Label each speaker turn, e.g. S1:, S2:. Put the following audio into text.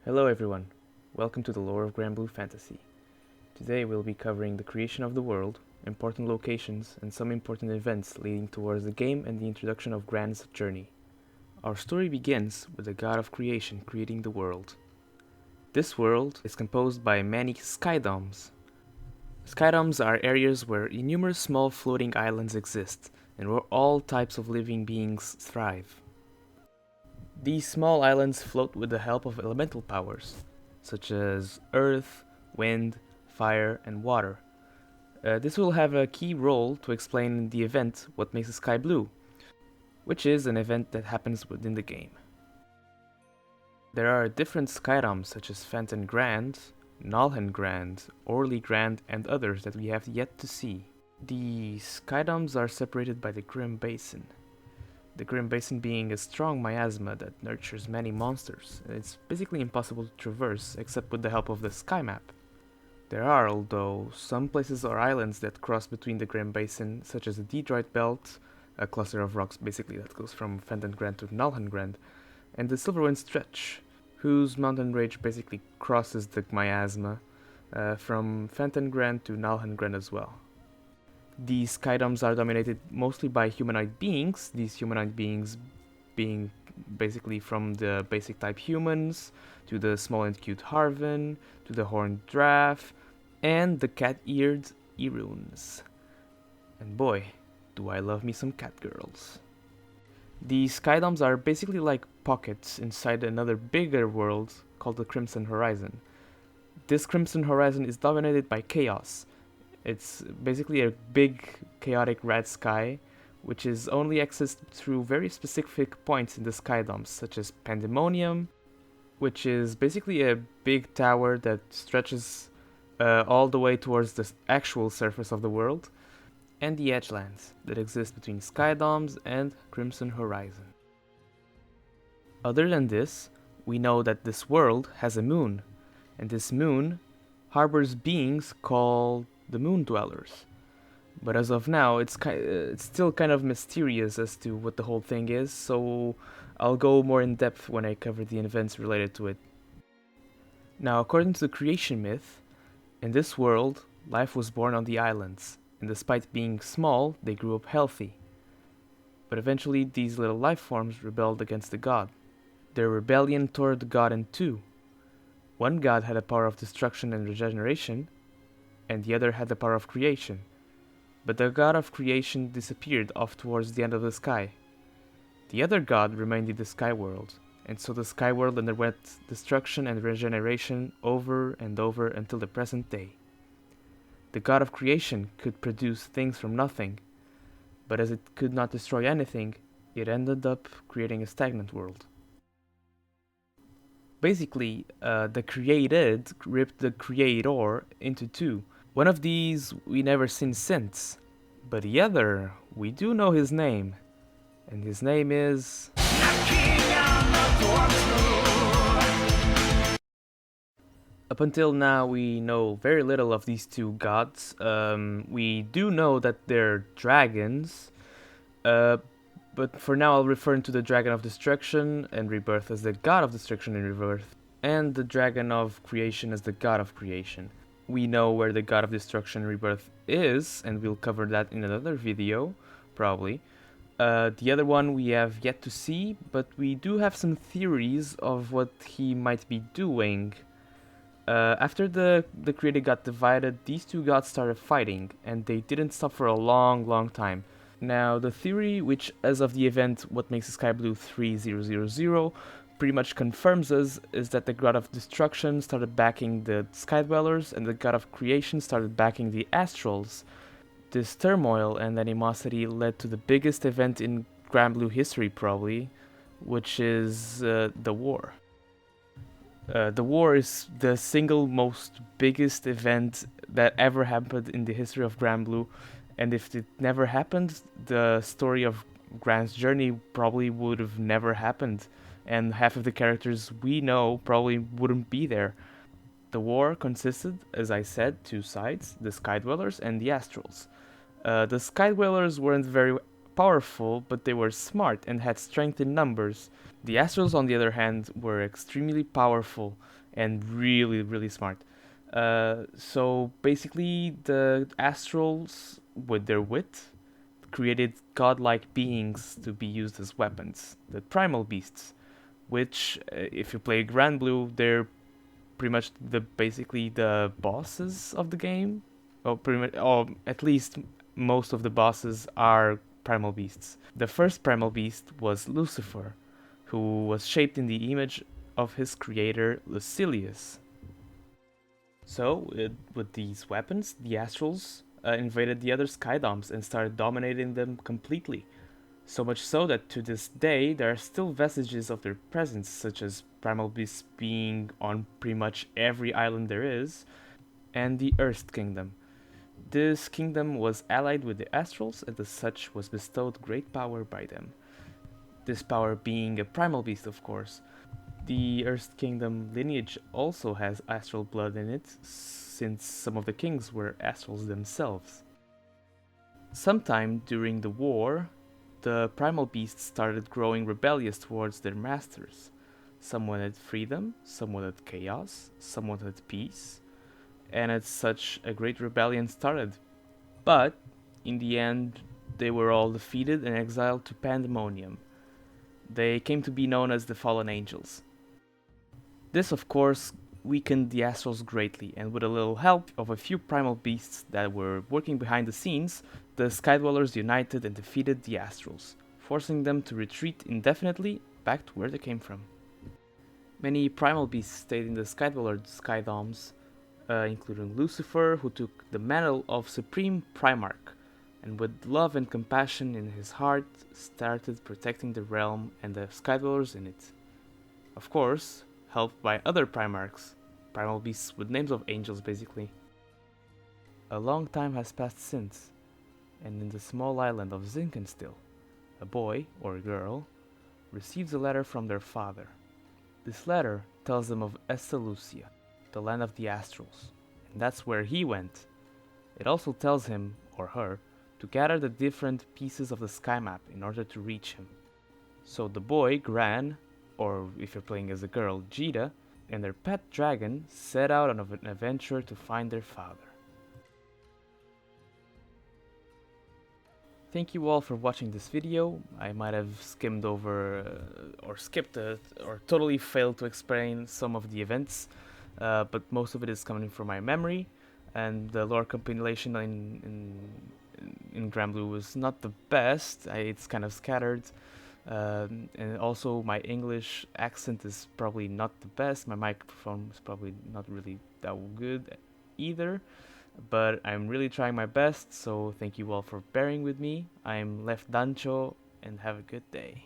S1: Hello everyone, welcome to the lore of Granblue Fantasy. Today we'll be covering the creation of the world, important locations, and some important events leading towards the game and the introduction of Gran's journey. Our story begins with the god of creation creating the world. This world is composed by many skydomes. Skydomes are areas where numerous small floating islands exist, and where all types of living beings thrive. These small islands float with the help of elemental powers, such as earth, wind, fire, and water. This will have a key role to explain in the event what makes the sky blue, which is an event that happens within the game. There are different skydomes such as Fenton Grand, Nalhen Grand, Orly Grand, and others that we have yet to see. The skydomes are separated by the Grim Basin. The Grim Basin being a strong miasma that nurtures many monsters, and it's basically impossible to traverse except with the help of the sky map. There are, although, some places or islands that cross between the Grim Basin, such as the Detroit Belt, a cluster of rocks basically that goes from Fenton Grand to Nalhen Grand, and the Silverwind Stretch, whose mountain range basically crosses the miasma from Fenton Grand to Nalhen Grand as well. These skydomes are dominated mostly by humanoid beings, these humanoid beings being basically from the basic type humans, to the small and cute Harvin, to the horned giraffe, and the cat-eared Erunes. And boy, do I love me some cat girls. These skydomes are basically like pockets inside another bigger world called the Crimson Horizon. This Crimson Horizon is dominated by chaos. It's basically a big, chaotic red sky, which is only accessed through very specific points in the skydomes, such as Pandemonium, which is basically a big tower that stretches all the way towards the actual surface of the world, and the Edgelands that exist between skydomes and Crimson Horizon. Other than this, we know that this world has a moon, and this moon harbors beings called the Moon Dwellers. But as of now, it's still kind of mysterious as to what the whole thing is, so I'll go more in depth when I cover the events related to it. Now, according to the creation myth, in this world, life was born on the islands, and despite being small, they grew up healthy. But eventually, these little life forms rebelled against the god. Their rebellion tore the god in two. One god had a power of destruction and regeneration, and the other had the power of creation. But the god of creation disappeared off towards the end of the sky. The other god remained in the sky world, and so the sky world underwent destruction and regeneration over and over until the present day. The god of creation could produce things from nothing, but as it could not destroy anything, it ended up creating a stagnant world. Basically, the created ripped the creator into two. One of these we never seen since, but the other, we do know his name, and his name is... Up until now, we know very little of these two gods. We do know that they're dragons, but for now I'll refer to the Dragon of Destruction and Rebirth as the God of Destruction and Rebirth, and the Dragon of Creation as the God of Creation. We know where the God of Destruction and Rebirth is, and we'll cover that in another video, probably. The other one we have yet to see, but we do have some theories of what he might be doing. After the creator got divided, these two gods started fighting, and they didn't stop for a long time. Now, the theory, which as of the event What Makes the Sky Blue 3000, pretty much confirms us, is that the god of destruction started backing the Sky Dwellers, and the god of creation started backing the Astrals. This turmoil and animosity led to the biggest event in Granblue history, probably, which is the war. The war is the single most biggest event that ever happened in the history of Granblue, and if it never happened, the story of Gran's journey probably would have never happened, and half of the characters we know probably wouldn't be there. The war consisted, as I said, two sides, the Sky Dwellers and the Astrals. The Sky Dwellers weren't very powerful, but they were smart and had strength in numbers. The Astrals, on the other hand, were extremely powerful and really, really smart. So basically, the Astrals, with their wit, created godlike beings to be used as weapons, the Primal Beasts, which, if you play Granblue, they're pretty much basically the bosses of the game. Or at least most of the bosses are Primal Beasts. The first Primal Beast was Lucifer, who was shaped in the image of his creator Lucilius. So, with these weapons, the Astrals invaded the other Skydoms and started dominating them completely. So much so that to this day there are still vestiges of their presence, such as Primal Beasts being on pretty much every island there is, and the Earth Kingdom. This kingdom was allied with the Astrals and as such was bestowed great power by them. This power being a Primal Beast, of course. The Earth Kingdom lineage also has astral blood in it, since some of the kings were Astrals themselves. Sometime during the war, the Primal Beasts started growing rebellious towards their masters. Some wanted freedom, some wanted chaos, some wanted peace, and as such a great rebellion started. But, in the end, they were all defeated and exiled to Pandemonium. They came to be known as the Fallen Angels. This, of course, weakened the Astrals greatly, and with a little help of a few Primal Beasts that were working behind the scenes, the Skydwellers united and defeated the Astrals, forcing them to retreat indefinitely back to where they came from. Many Primal Beasts stayed in the Skydweller Skydoms, including Lucifer, who took the mantle of Supreme Primarch, and with love and compassion in his heart, started protecting the realm and the Skydwellers in it. Of course, helped by other Primarchs, Primal Beasts with names of angels basically. A long time has passed since, and in the small island of Zinkenstill, a boy, or girl, receives a letter from their father. This letter tells them of Estalucia, the land of the Astrals, and that's where he went. It also tells him, or her, to gather the different pieces of the sky map in order to reach him. So the boy, Gran, or if you're playing as a girl, Jita, and their pet dragon set out on an adventure to find their father. Thank you all for watching this video. I might have skimmed over or skipped or totally failed to explain some of the events, but most of it is coming from my memory, and the lore compilation in Granblue was not the best. It's kind of scattered, and also my English accent is probably not the best. My microphone is probably not really that good either. But I'm really trying my best, so thank you all for bearing with me. I'm Left Dancho, and have a good day.